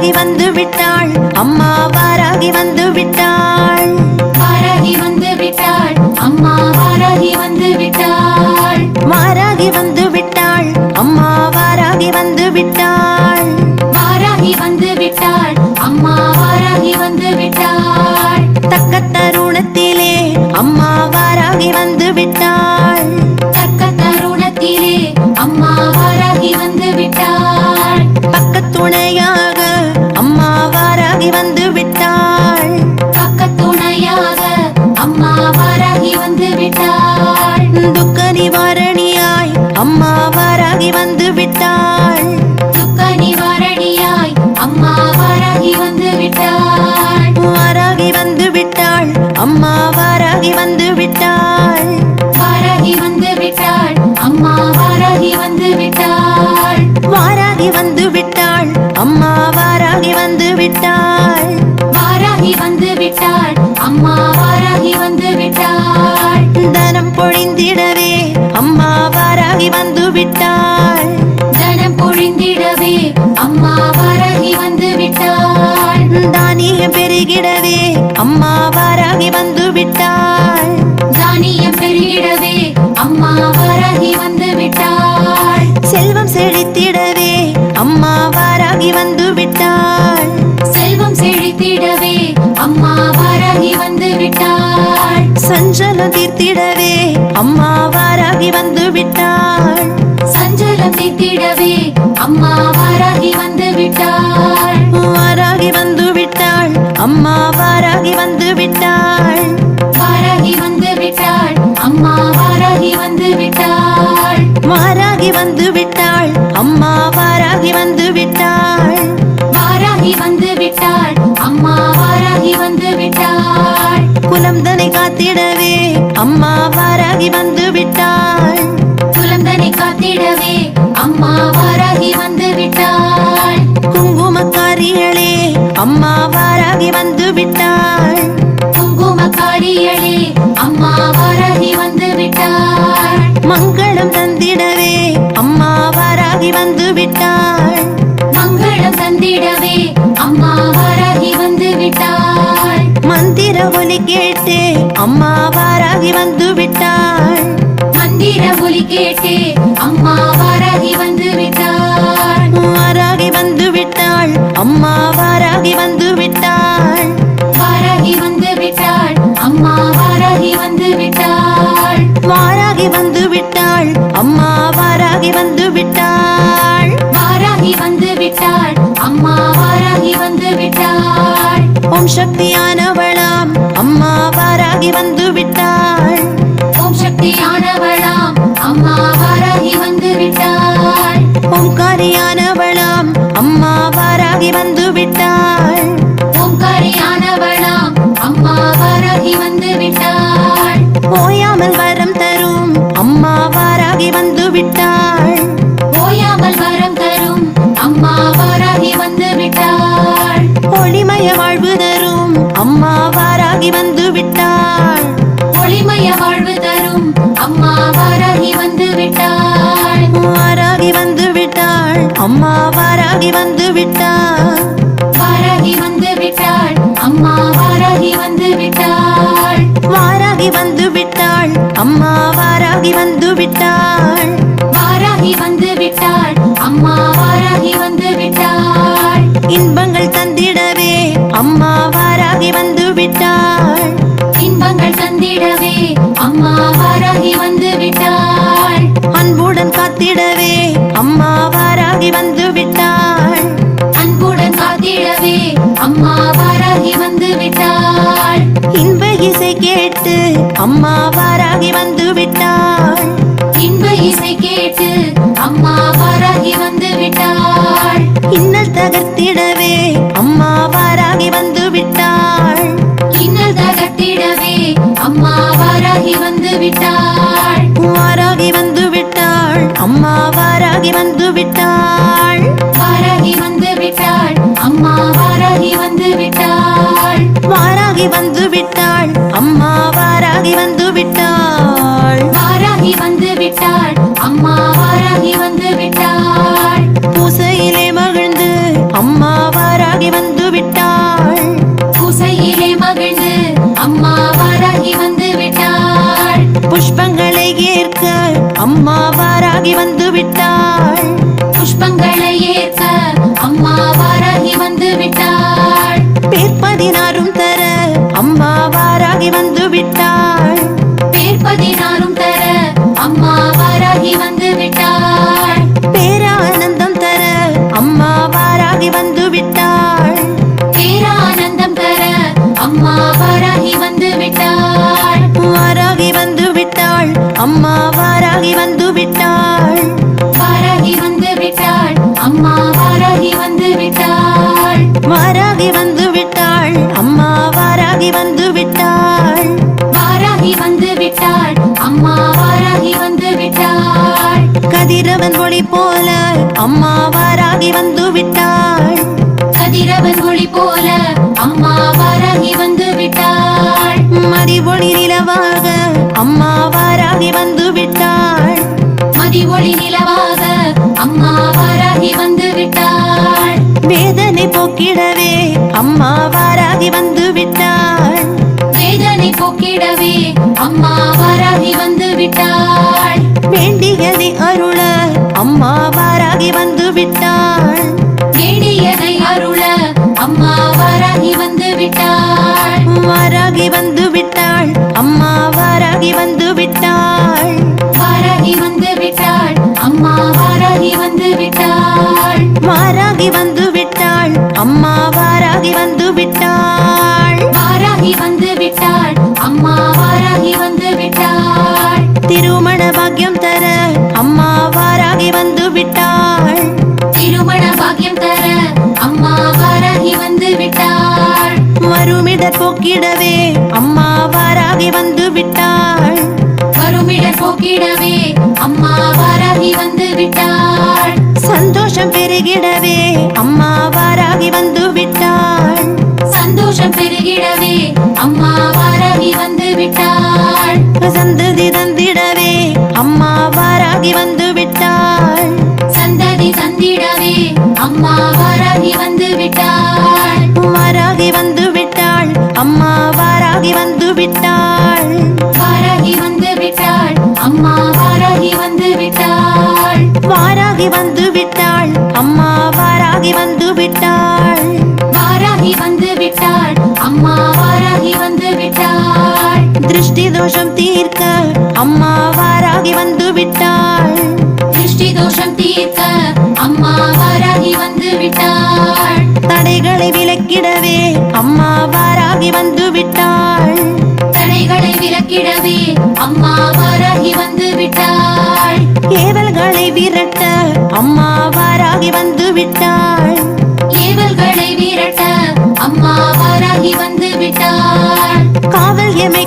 வாராகி வந்து விட்டாள், அம்மா வாராகி வந்து விட்டாள். வாராகி வந்து விட்டாள், அம்மா வாராகி வந்து விட்டாள். வாராகி வந்து விட்டாள், அம்மா வாராகி வந்து விட்டாள். வாராகி வந்து விட்டாள், அம்மா வாராகி வந்து விட்டாள். தக்க தருணத்திலே அம்மா வாராகி வந்து விட்டாள். தக்க தருணத்திலே அம்மா வாராகி வந்து விட்டாள். பக்க துணையாக அம்மா வாராகி வந்து விட்டாள். பக்க துணையாக அம்மா வாராகி வந்து விட்டாள். துக்க நிவாரணியாய் அம்மா வாராகி வந்து விட்டாள். துக்க நிவாரணியாய் அம்மா வாராகி வந்து விட்டாள். வாராகி வந்து விட்டாள், அம்மா வாராகி வந்து விட்டாள். வாராகி வந்து விட்டாள், அம்மா வாராகி வந்து விட்டாள். வாராகி வந்து விட்டாள், அம்மா வாராகி வந்து விட்டாள். வாராகி வந்து விட்டாள், அம்மா வாராகி வந்து விட்டாள். தனம் பொழிந்திடவே அம்மா வாராகி வந்து விட்டாள். தனம் பொழிந்திடவே அம்மா வாராகி வந்து விட்டாள். தானியம் பெருகிடவே அம்மா வாராகி வந்து விட்டாள். தானியம் பெருகிடவே அம்மா வாராகி வந்து விட்டாள். செல்வம் செழித்திடவே அம்மா வாராகி வந்து விட்டாள். செல்வம் செழித்திடவே அம்மா வாராகி வந்து விட்டாள். சஞ்சலம் தீர்த்திடவே அம்மா வாராகி வந்து விட்டாள். சஞ்சலம் தீர்த்திடவே அம்மா வாராகி வந்து விட்டாள். வாராகி வந்து விட்டாள், அம்மா வாராகி வந்து விட்டாள். வாராகி வந்து விட்டாள், அம்மா வாராகி வந்து விட்டாள். வாராகி வந்து விட்டாள், அம்மா வாராகி வந்து விட்டாள். வாராகி வந்து விட்டாள், அம்மா வாராகி வந்து விட்டாள். குலம் தனை காத்திடவே அம்மா வாராகி வந்து விட்டாள். குழந்தனை காத்திடவே அம்மா வாராகி வந்து விட்டாள். குங்குமக்காரிகளே அம்மா வாராகி வந்து விட்டாள். குங்குமக்காரிகளே அம்மா வாராகி வந்து விட்டாள். மங்களம் தந்திடவே அம்மா வாராகி வந்து விட்டாள். மங்களம் தந்திடவே அம்மா வாராகி வந்து விட்டாள். மந்திர ஒலி கேட்டு அம்மா வாராகி வந்து விட்டாள். மந்திர ஒலி கேட்டு அம்மா வாராகி வந்து விட்டாள். வாராகி வந்து விட்டாள், அம்மா வாராகி வந்து விட்டாள். வாராகி வந்து விட்டாள், அம்மா வாராகி வந்து விட்டாள். வாராகி வந்து விட்டாள், அம்மா வாராகி வந்து விட்டாள். வாராகி வந்து விட்டாள், அம்மா வாராகி வந்து விட்டாள். ஓம் சக்தியானவளாம் அம்மா வாராகி வந்து விட்டாள். ஓம் சக்தியானவளாம் அம்மா வாராகி வந்து விட்டாள். ஓம்காரியானவளாம் அம்மா வாராகி வந்து விட்டாள். ஓம்காரியானவளாம் அம்மா வாராகி வந்து விட்டாள். ஓயாமல் வரம் தரும் அம்மா வாராகி வந்து விட்டாள். ஓயாமல் வரம் தரும் அம்மா வாராகி வந்து விட்டாள். ஒளிமய வாழ்வு தரும் அம்மா வாராகி வந்து விட்டாள். ஒளிமய வாழ்வு தரும் அம்மா வாராகி வந்து விட்டாள். வாராகி வந்து விட்டாள், அம்மா வாராகி வந்து விட்டாள். வாராகி வந்து விட்டாள், அம்மா வாராகி வந்து விட்டாள். வாராகி வந்து விட்டாள், அம்மா வாராகி வந்து விட்டாள். வாராகி வந்து விட்டாள், அம்மா வாராகி வந்து விட்டாள். இன்பங்கள் தந்திடவே அம்மா வாராகி வந்து விட்டாள். இன்பங்கள் தந்திடவே அம்மா வாராகி வந்து விட்டாள். அன்புடன் காத்திடவே அம்மா வாராகி வந்து விட்டாள். அன்புடன் காத்திடவே அம்மா வாராகி வந்து விட்டாள். இன்ப இசை கேட்டு அம்மா வாராகி வந்து விட்டாள். இன்ப இசை கேட்டு அம்மா வாராகி வந்து விட்டாள். இன்னல் தகர்த்திடவே அம்மா வாராகி வந்து விட்டாள். இன்னல் தகர்த்திடவே அம்மா வாராகி வந்து விட்டாள். வாராகி வந்து விட்டாள், அம்மா வாராகி வந்து விட்டாள். வாராகி வந்து விட்டாள், அம்மா வாராகி வந்து விட்டாள். வாராகி வந்து விட்டாள், அம்மா வாராகி வந்து விட்டாள். வாராகி வந்து விட்டாள், அம்மா வாராகி வந்து விட்டாள். பூசையிலே மகிழ்ந்து அம்மா வாராகி வாராகி வந்து விட்டாள் பூசையிலே மகிழ்ந்து அம்மா வாராகி வந்து விட்டாள் புஷ்பங்களை ஏற்க அம்மா வாராகி வந்து விட்டாள் புஷ்பங்களை ஏற்க அம்மா வாராகி வந்து விட்டாள் பேர் 16 தர அம்மா வாராகி வந்து விட்டாள் பேர் 16 தர அம்மா வாராகி வந்து விட்டாள் பேரானந்தம் தர அம்மா வாராகி வந்து விட்டாள் பேரானந்தம் தர அம்மா வாராகி வந்து விட்டாள் வாராகி வந்து விட்டாள் அம்மா வாராகி வந்து விட்டாள் வாராகி வந்து விட்டாள் அம்மா வாராகி வந்து விட்டாள் வாராகி வந்து விட்டாள் அம்மா வாராகி வந்து விட்டாள் வாராகி வந்து விட்டாள் அம்மா வாராகி வந்து விட்டாள் கதிரவன் ஒளி போல அம்மா வாராகி வந்து விட்டாள் கதிரவன் ஒளி போல அம்மா வாராகி வந்து விட்டாள் மதி ஒளி நிலவாக அம்மா வாராகி வந்து விட்டாள் மதி ஒளி நிலவாக அம்மா வாராகி வந்து விட்டாள் வேதனை போக்கிடவே அம்மா வாராகி வந்து விட்டாள் வேதனை போக்கிடவே அம்மா வாராகி வந்து விட்டாள் வேண்டியதை அருள அம்மா வாராகி வந்து விட்டாள் வேண்டியதை அருள அம்மா வாராகி வந்து விட்டாள் வாராகி வந்து விட்டாள் அம்மா வாராகி வந்து விட்டாள் வாராகி வந்து விட்டாள் அம்மா வாராகி வந்து விட்டாள் வாராகி வந்து விட்டாள் அம்மா வாராகி வந்து விட்டாள் வாராகி வந்து விட்டாள் அம்மா வாராகி வந்து விட்டாள் திருமண பாக்கியம் தர அம்மா வாராகி வந்து விட்டாள் திருமண பாக்கியம் தர அம்மா வாராகி வந்து விட்டாள் வருமிடர் போக்கிடவே அம்மா வாராகி வந்து விட்டாள் வருமிடர் போக்கிடவே அம்மா வாராகி வந்து விட்டாள் சந்தோஷம் பெருகிடவே அம்மா வாராகி வந்து விட்டாள் சந்தோஷம் பெருகிடவே அம்மா வாராகி வந்து விட்டாள் சந்ததி தந்திடவே அம்மா வாராகி வந்து விட்டாள் சந்ததி தந்திடவே அம்மா வாராகி வந்து விட்டாள் வாராகி வந்து விட்டாள் அம்மா வாராகி வந்து விட்டாள் வாராகி வந்து விட்டாள் அம்மா வாராகி வந்து விட்டாள் வாராகி வந்து விட்டாள் அம்மா வாராகி வந்து விட்டாள் வாராகி வந்து விட்டாள் அம்மா வாராகி வந்து விட்டாள் திருஷ்டி தோஷம் தீர்க்க அம்மா வாராகி வந்து விட்டாள் திருஷ்டி தோஷம் தீர்க்க அம்மா வாராகி வந்து விட்டாள் தடைகளை விலக்கிடவே அம்மா வாராகி வந்து விட்டாள் தடைகளை விலக்கிடவே அம்மா வாராகி வந்து விட்டாள் ஏவல்களை விரட்ட அம்மா வாராகி வந்து விட்டாள் ஏவல்களை விரட்ட அம்மா வாராகி வந்து விட்டாள் காவல் எமை